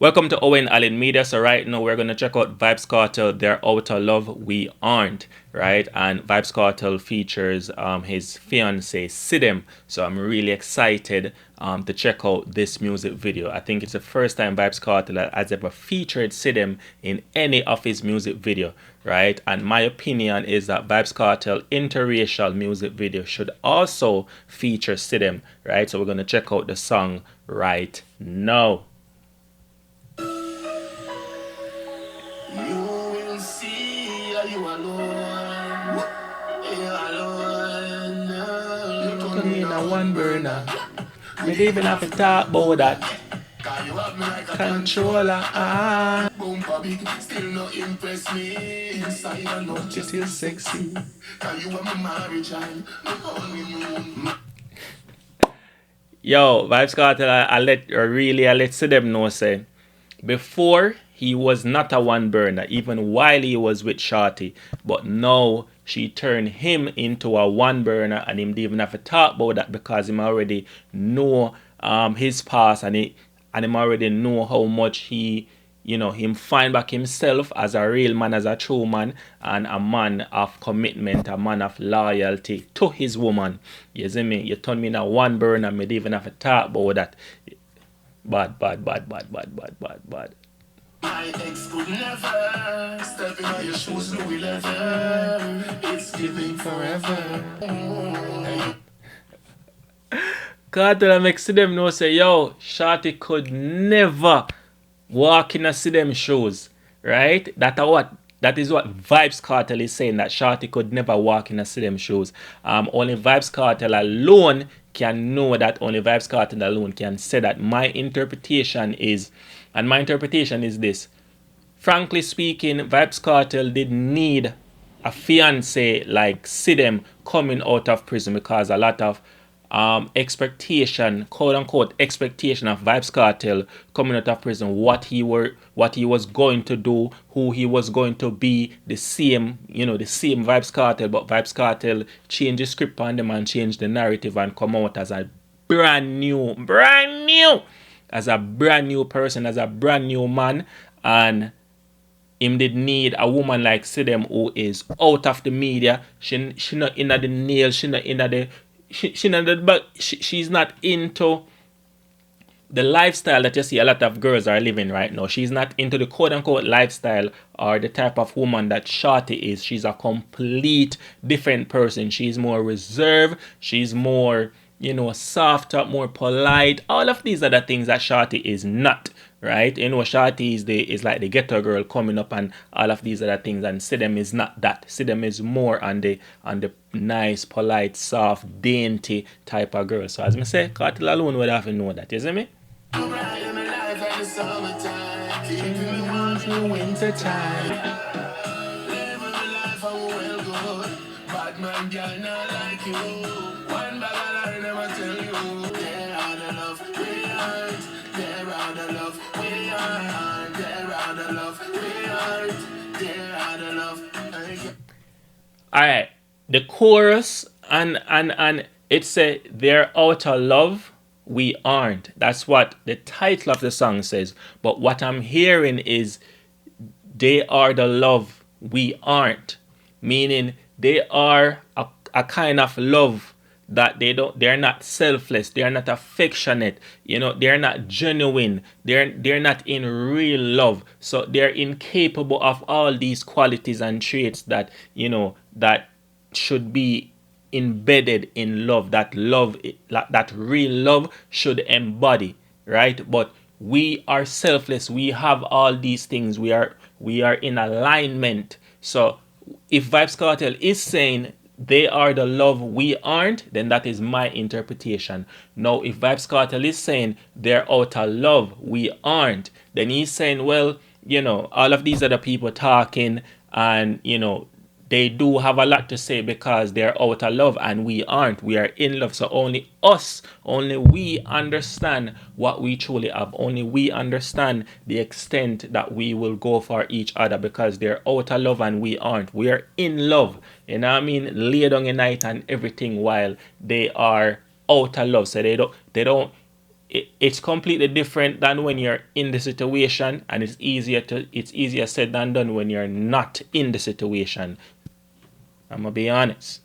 Welcome to Owen Allen Media. So right now we're gonna check out Vybz Kartel, their Outta Love We Aren't, right? And Vybz Kartel features his fiance Sidem. So I'm really excited to check out this music video. I think it's the first time Vybz Kartel has ever featured Sidem in any of his music video, right? And my opinion is that Vybz Kartel interracial music video should also feature Sidem, right? So we're gonna check out the song right now. You alone. You Turn me in a one burner. Me even have to talk about that. you have me like a Controller. boom big, still not impress me. Inside I know You feel sexy. Cause you are my marriage child, my honeymoon. Yo, Vybz Kartel, I let Sidem know, say, before he was not a one burner, even while he was with Shorty, but now she turned him into a one burner, and him didn't even have to talk about that because him already know his past, and him already know how much him find back himself as a real man, as a true man, and a man of commitment, a man of loyalty to his woman. You see me? You turn me in a one burner, me didn't even have to talk about that. Bad. My ex could never step in your shoes, Louis leather. It's giving forever. Kartel make Sidem know, say, yo, Shorty could never walk in a Sidem shoes, right? That is what Vybz Kartel is saying, that Shorty could never walk in a Sidem shoes. Only Vybz Kartel alone can know that. Only Vybz Kartel alone can say that. My interpretation is this. Frankly speaking, Vybz Kartel didn't need a fiance like Sidem coming out of prison, because a lot of expectation, quote unquote expectation, of Vybz Kartel coming out of prison, what he was going to do, who he was going to be, the same Vybz Kartel, but Vybz Kartel changed the script on them and changed the narrative and come out as a brand new as a brand new person, as a brand new man. And him did need a woman like Sidem who is out of the media. She not in the nail, she not in the she's not into the lifestyle that you see a lot of girls are living right now. She's not into the quote unquote lifestyle or the type of woman that Shorty is. She's a complete different person. She's more reserved, she's more, softer, more polite. All of these are the things that Shorty is not, right? Shorty is like the ghetto girl coming up and all of these other things, and Sidem is not that. Sidem is more on the nice, polite, soft, dainty type of girl. So as I say, Kartel alone would have to know that, you see me? Winter time. Alright, the chorus and it's a they're Outta love, we aren't. That's what the title of the song says. But what I'm hearing is they are the love we aren't. Meaning they are a kind of love that they're not selfless, they're not affectionate, they're not genuine, they're not in real love. So they're incapable of all these qualities and traits that that should be embedded in love, that real love should embody, right? But we are selfless, we have all these things, we are in alignment. So if Vybz Kartel is saying they are the love we aren't, then that is my interpretation. Now, if Vybz Kartel is saying they're Outta love we aren't, then he's saying, well, all of these other people talking, and they do have a lot to say because they're Outta love and we aren't. We are in love. So only we understand what we truly have. Only we understand the extent that we will go for each other, because they're Outta love and we aren't. We are in love. You know what I mean? Lay down a night and everything, while they are Outta love. So they don't it's completely different than when you're in the situation, and it's easier said than done when you're not in the situation. I'm gonna be honest.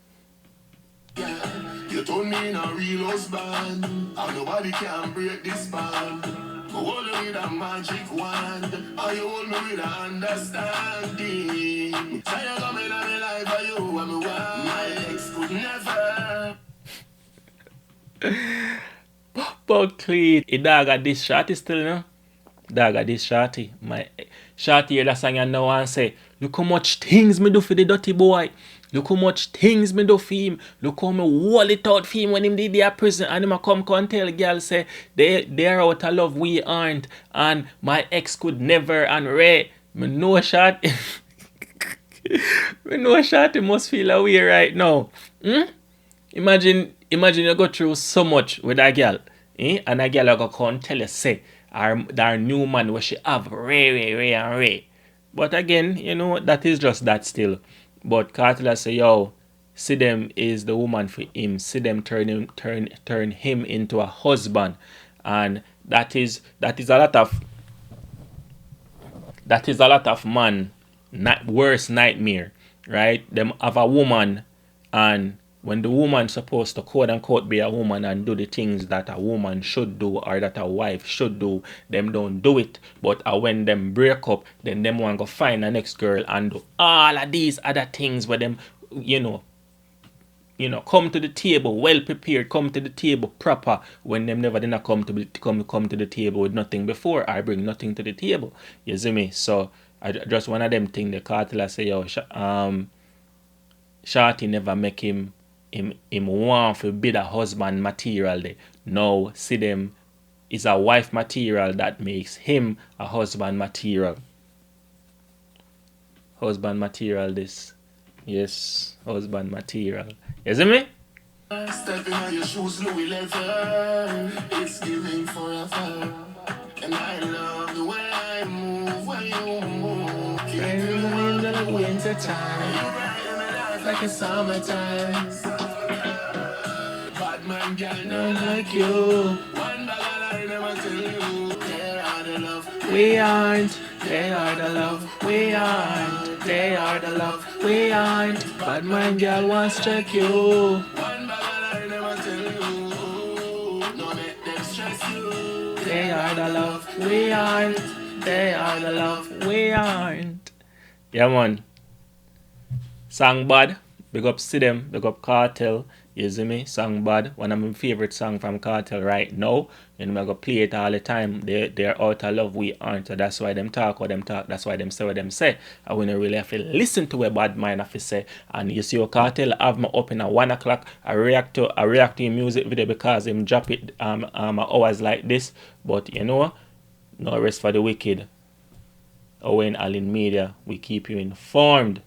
You told me in a real husband, and nobody can break this bond. Hold me with a magic wand, and you hold me with a understanding. So you come in my life, for you and me one. My ex could never. But clean, a dog at this shorty still, no? Dog at this shorty. My shorty hear that song and now and say, look how much things me do for the dirty boy. Look how much things me do for him. Look how me wall it out for him when him did their prison. And him a come tell the girl say, they're out of love, we aren't. And my ex could never, and Ray, me know shorty. Me know shorty must feel away right now. Imagine you go through so much with that girl. And that girl go come tell you, say, our new man where she have Ray. But again, you know, that is just that still. But Kartel say, yo, Sidem is the woman for him. Sidem turn him into a husband. And that is a lot of man worst nightmare, right? Them have a woman, and when the woman supposed to quote unquote be a woman and do the things that a woman should do or that a wife should do, them don't do it. But when them break up, then them want to go find a next girl and do all of these other things where them, you know, come to the table well prepared, come to the table proper, when them never didn't come to the table with nothing before, or bring nothing to the table. You see me? So I just one of them thing the Kartel say, yo, Shorty never make him want to be the husband material there. No, Sidem is a wife material that makes him a husband material. Husband material this. Yes, husband material. You see me? Stepping on your shoes, Louis leather. It's giving forever. And I love the way I move, when you move. Keeping in the winter time. Like a summertime. Bad man, girl, not like you. One bag I never tell you. They are the love we aren't. They are the love we aren't. They are the love we aren't. Bad man, girl, wants to check you. One bag I never tell you. No let them stress you. They are the love we aren't. They are the love we aren't. Yeah, man. Song bad, big up Sidem, big up Kartel, you see me? Song bad, one of my favorite songs from Kartel right now. And I'm gonna play it all the time. They're out of love, we aren't. So that's why them talk what them talk, that's why them say what them say. I wanna really have to listen to what bad mind have to say. And you see what Kartel have me up in at 1 o'clock. I react to your music video because him drop it hours like this. But you know, no rest for the wicked. Owen Allen Media, we keep you informed.